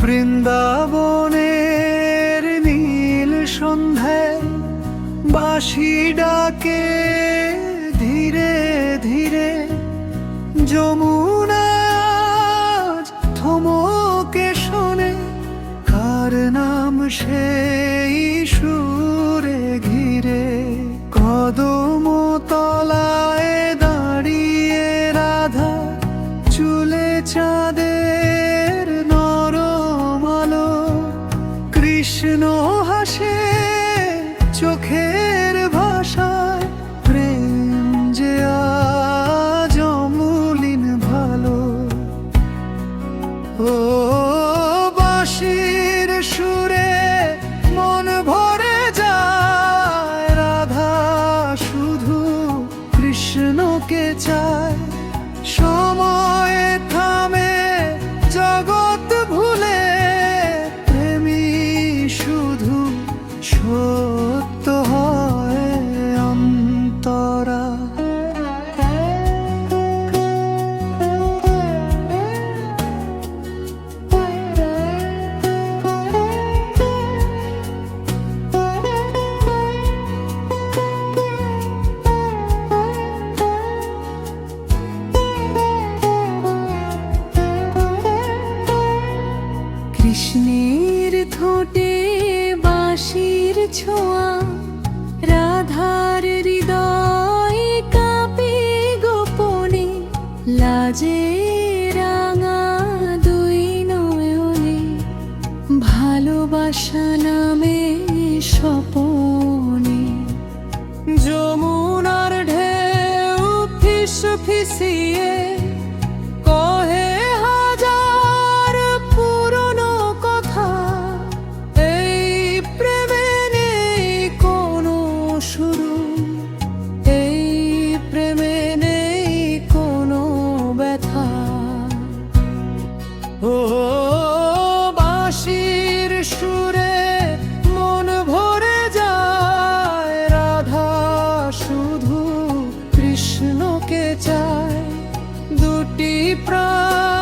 বৃন্দাবনের নীল সন্ধ্যায় বাঁশি ডাকে ধীরে ধীরে, যমুনা আজ থমকে শোনে, কার নাম সেই সুরে ঘিরে। কদম তলায় দাঁড়িয়ে রাধা, চুলে চাঁদের নরম আলো, কৃষ্ণ হাসে চোখের ভাষায়, প্রেম যে আজ অমূল্য ভালো। ও বাঁশির সুরে মন ভরে যায়, রাধা শুধু কৃষ্ণকে চায়। সময় থামে জগৎ ভুলে, প্রেমী শুধু সত্য হয় অন্তরা। কৃষ্ণের ঠোঁটে বাঁশির ছোঁয়া, রাধার হৃদয় কাঁপে গোপনে, লাজে রাঙা দুই নয়নে, ভালোবাসা নামে স্বপনে। যমুনার ঢেউ ফিস ফিসিয়ে কহে হাজার পুরনো কথা, এই প্রেমে নেই কোনো শুরু, এই প্রেমে নেই কোনো ব্যথা। ও বাঁশির সুরে মন ভরে যায়, রাধা শুধু কৃষ্ণকে চায়। দুটি প্রাণ